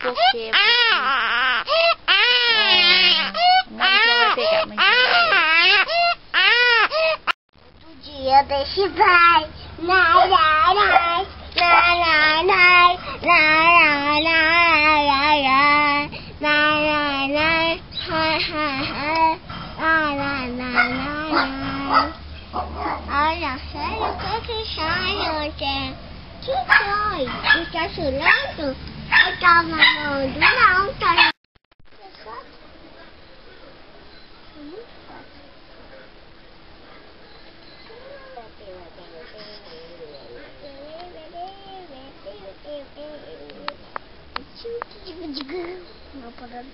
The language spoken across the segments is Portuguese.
Porque vai pegar muito. Todo dia deixe vai. Olha, sério, que sai ontem? Que foi? Está chorando? Eu tava mandando, não, tá? Não pode.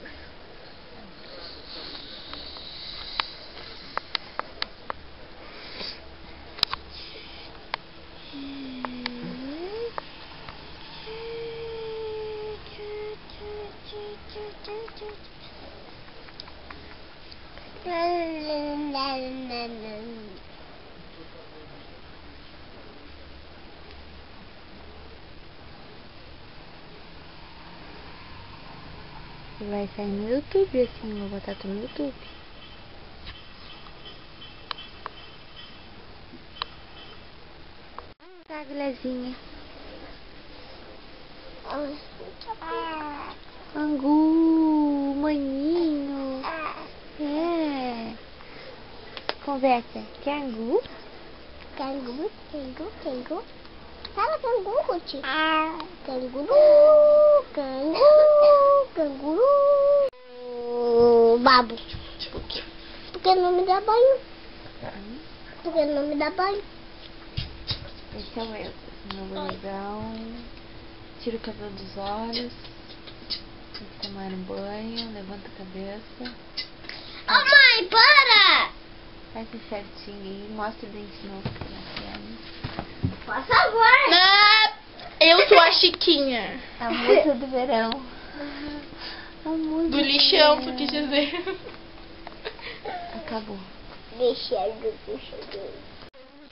Vai sair no YouTube assim, vou botar tudo no YouTube. Tá, Gulezinha. Angu, maninho. É. Conversa. Quer angu? Canguru. Fala canguru, Ruth. Canguru. Babo. Porque não me dá banho. Porque não me dá banho. Esse é o eu. Meu bonitão. Tira o cabelo dos olhos. Tem que tomar um banho. Levanta a cabeça. Ô mãe, para! Faz isso certinho aí. Mostra o dente novo. Por favor. Não, eu sou a Chiquinha. A musa do verão. A musa Do lixão, tu quis dizer. Acabou. Deixa eu. Vou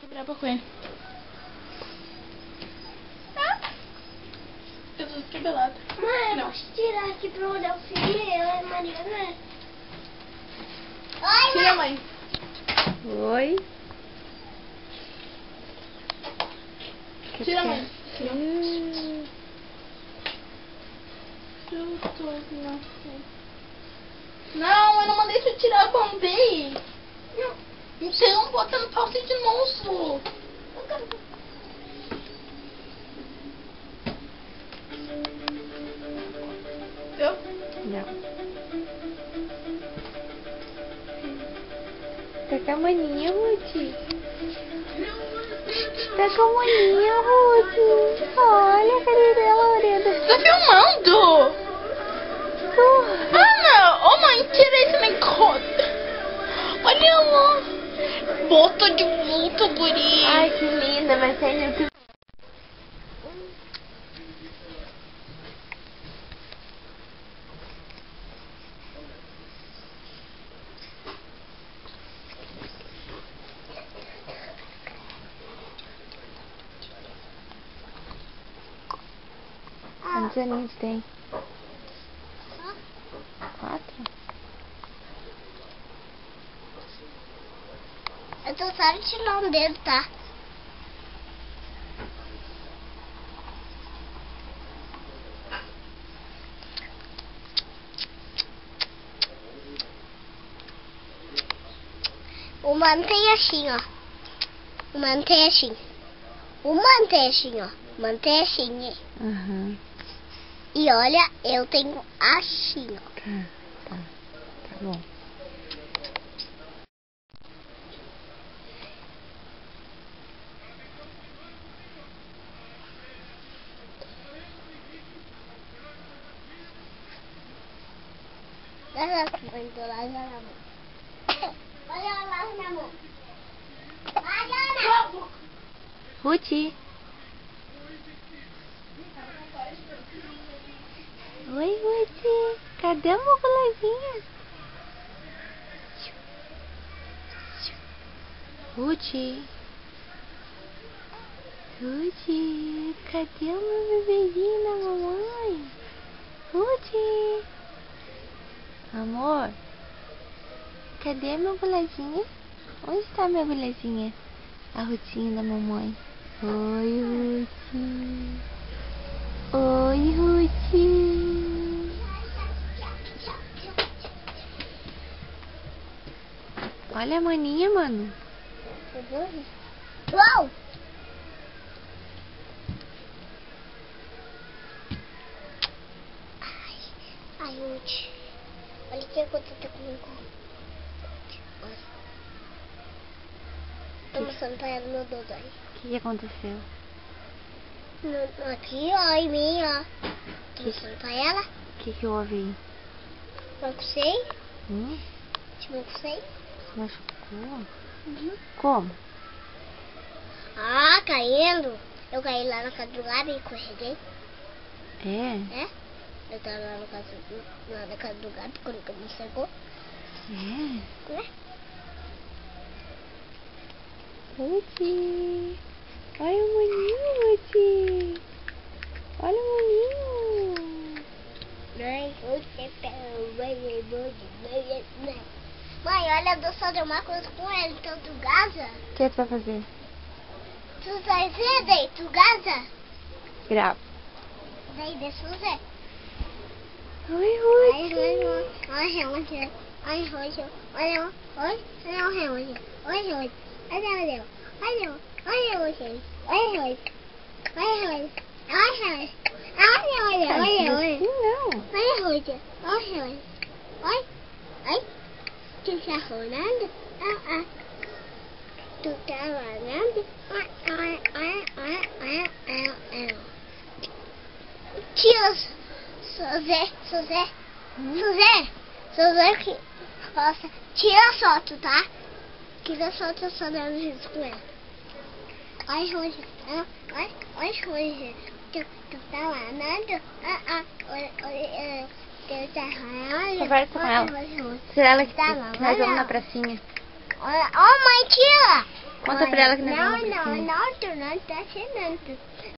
quebrar pra ele. Eu tô descabelada. Mãe, Não. posso tirar aqui pra olhar o filho? Eu e a Mariana. Oi, Tira, mãe. Oi. Tira, mãe. Não, eu não mandei você tirar, eu mandei. Então, bota no pausa de novo. Deu? Não. Tá com a maninha, Ruth. Tá com a maninha, Ruth. Olha a carinha dela, Lorena. Tá filmando? Ah, não. Ô, mãe, tira esse negócio. Olha lá. Bota de volta, guri. Ai, que linda. Vai sair no YouTube. Quantos aninhos tem? 4? Eu tô só tirando o dedo, tá? O mano tem assim, ó. O mano tem assim. O mano tem assim, ó. O mano tem assim. Aham. E olha, eu tenho assim, ó. Tá bom. Olha lá na mão. Olha lá na mão. Olha. Ruth. Oi, Ruth. Cadê a mogulezinha? Ruth. Ruth, cadê o meu bebezinho da mamãe? Ruth. Amor. Cadê meu bolezinha? Onde está minha bolezinha? A Rutinha da mamãe. Oi, Ruth. Oi, Ruth. Olha a maninha, mano. Uau! Ai, Ruth. Olha o que aconteceu comigo. Olha. Tô mostrando pra ela meu dedo aí. O que aconteceu? Aqui, ó, em mim, ó. Tô mostrando pra ela. O que houve aí? Mancei. Te Mancei. machucou? Uhum. Como? Ah, caindo. Eu caí lá na casa do Gabi e escorreguei. É? É? Eu tava lá na casa do Gabi quando o Gabi chegou. É? Né? Ruth. Olha o maninho, Ruth. Olha o maninho. Mãe, olha, eu vou fazer uma coisa com ele, então tu gaza? O que você vai fazer? Tu vai ver, daí tu gaza? Grava. Daí deixa eu ver. Oi, Ruth. Tu tá rolando? Tu tá rolando? Tio, Suzé, que... Nossa, tira a foto, tá? Tira a foto só dando isso com ela. Oi, Roger. Oi, Roger. Tu tá rolando? Tu tá rolando? Conversa com ela. Tira ela que nós vamos na pracinha. Mãe, tira! Conta pra ela que nós vamos na pracinha. Não, tu não tá tirando.